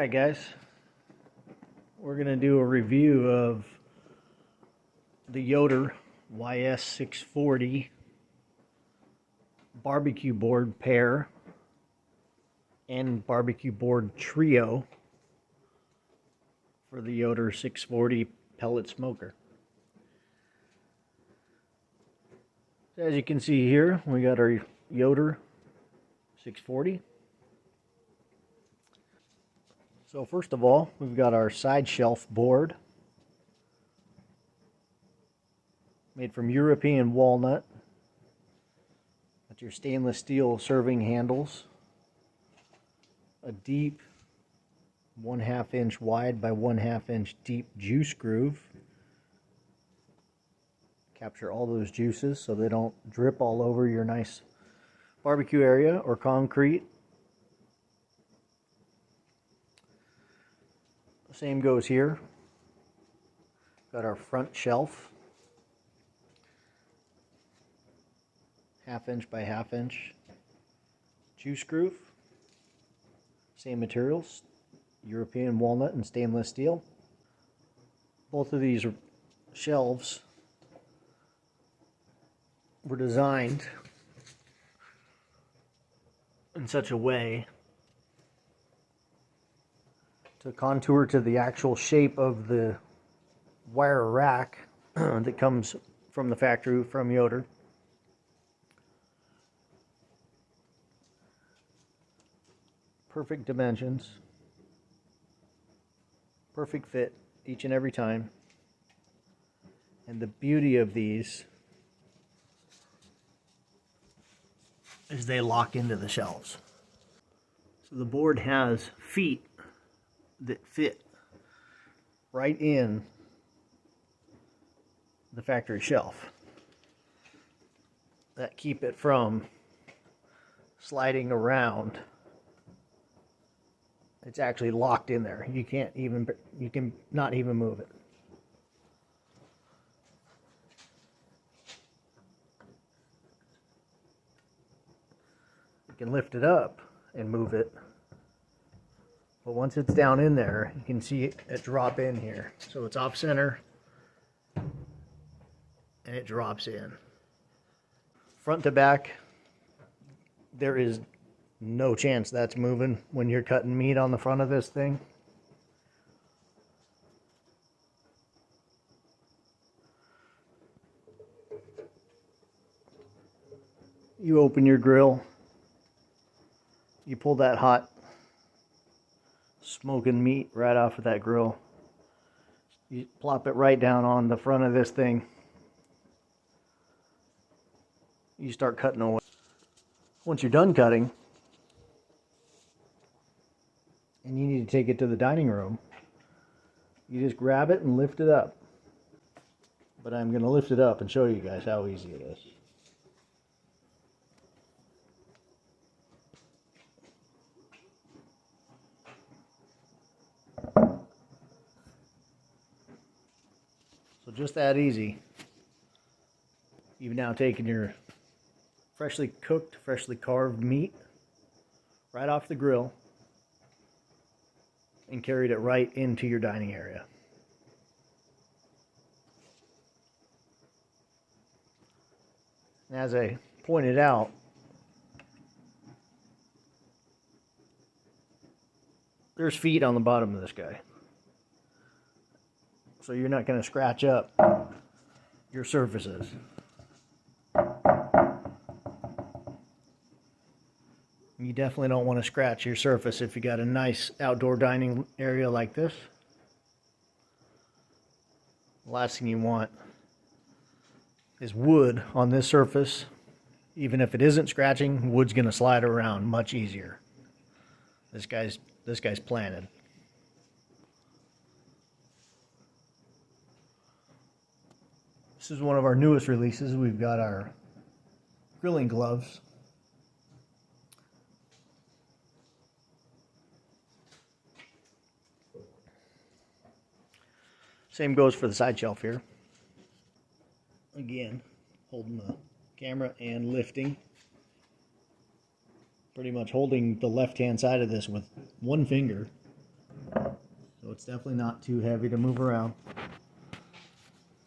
Alright guys, we're going to do a review of the Yoder YS640 barbecue board pair and barbecue board trio for the Yoder 640 pellet smoker. As you can see here, we got our Yoder 640. So first of all, we've got our side shelf board made from European walnut. Got your stainless steel serving handles, a deep 1/2 inch wide by 1/2 inch deep juice groove. Capture all those juices so they don't drip all over your nice barbecue area or concrete. Same goes here. Got our front shelf, 1/2 inch by 1/2 inch juice groove. Same materials, European walnut and stainless steel. Both of these shelves were designed in such a way to contour to the actual shape of the wire rack that comes from the factory from Yoder. Perfect dimensions, perfect fit each and every time. And the beauty of these is they lock into the shelves. So the board has feet that fit right in the factory shelf that keep it from sliding around. It's actually locked in there. You can not even move it. You can lift it up and move it. But once it's down in there, you can see it drop in here. So it's off center and it drops in. Front to back, there is no chance that's moving when you're cutting meat on the front of this thing. You open your grill, you pull that hot smoking meat right off of that grill. You plop it right down on the front of this thing. You start cutting away. Once you're done cutting, and you need to take it to the dining room, you just grab it and lift it up. But I'm going to lift it up and show you guys how easy it is. So just that easy. You've now taken your freshly cooked, freshly carved meat right off the grill and carried it right into your dining area. And as I pointed out, there's feet on the bottom of this guy. So you're not going to scratch up your surfaces. You definitely don't want to scratch your surface if you got a nice outdoor dining area like this. The last thing you want is wood on this surface. Even if it isn't scratching, wood's going to slide around much easier. This guy's planted. This is one of our newest releases. We've got our grilling gloves. Same goes for the side shelf here. Again, holding the camera and lifting. Pretty much holding the left-hand side of this with one finger So it's definitely not too heavy to move around.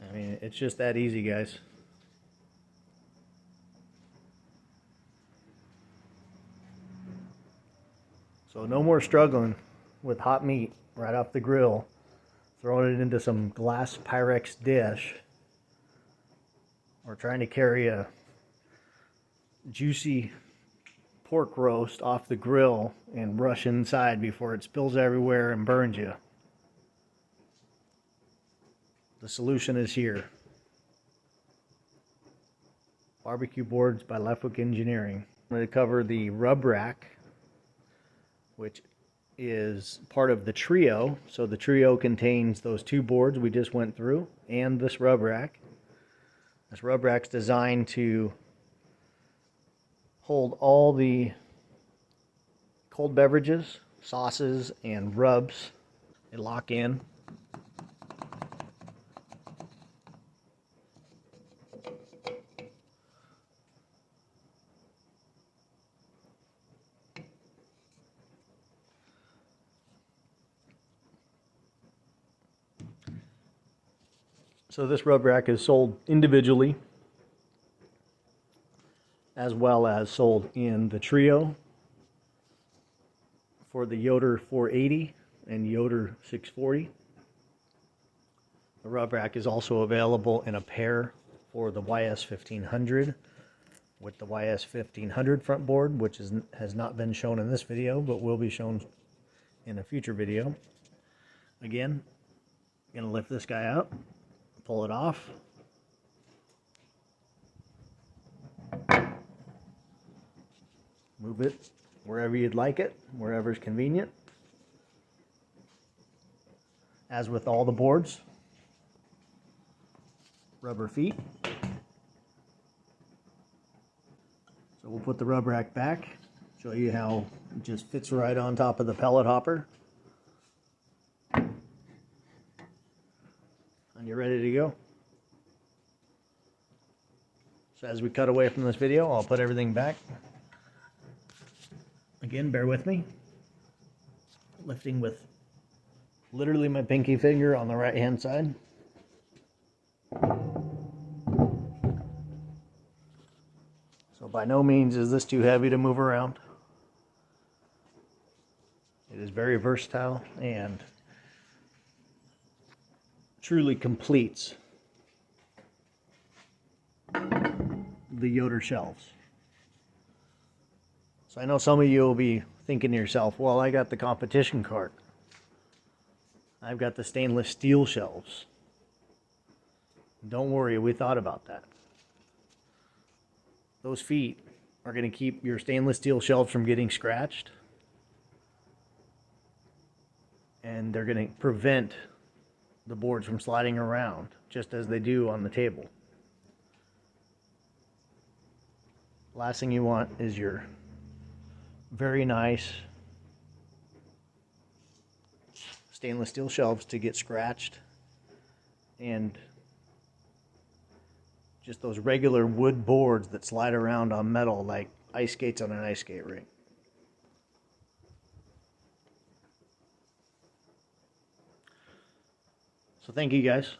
I mean, it's just that easy, guys. So no more struggling with hot meat right off the grill, throwing it into some glass Pyrex dish, or trying to carry a juicy pork roast off the grill and rush inside before it spills everywhere and burns you. The solution is here. Barbecue boards by Left-Hook Engineering. I'm going to cover the rub rack, which is part of the trio. So the trio contains those two boards we just went through and this rub rack. This rub rack's designed to hold all the cold beverages, sauces, and rubs. They lock in. So this rub rack is sold individually as well as sold in the trio for the Yoder 480 and Yoder 640. The rub rack is also available in a pair for the YS640 with the YS640 front board, which has not been shown in this video, but will be shown in a future video. Again, I'm going to lift this guy up, pull it off. Move it wherever you'd like it, wherever's convenient. As with all the boards, rubber feet. So we'll put the rub rack back, show you how it just fits right on top of the pellet hopper. And you're ready to go. So as we cut away from this video, I'll put everything back. Again, bear with me. Lifting with literally my pinky finger on the right hand side. So by no means is this too heavy to move around. It is very versatile and truly completes the Yoder shelves. So I know some of you will be thinking to yourself, well, I got the competition cart. I've got the stainless steel shelves. Don't worry, we thought about that. Those feet are going to keep your stainless steel shelves from getting scratched. And they're going to prevent the boards from sliding around, just as they do on the table. Last thing you want is your very nice stainless steel shelves to get scratched, and just those regular wood boards that slide around on metal like ice skates on an ice skate rink. So thank you guys.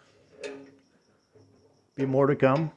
Be more to come.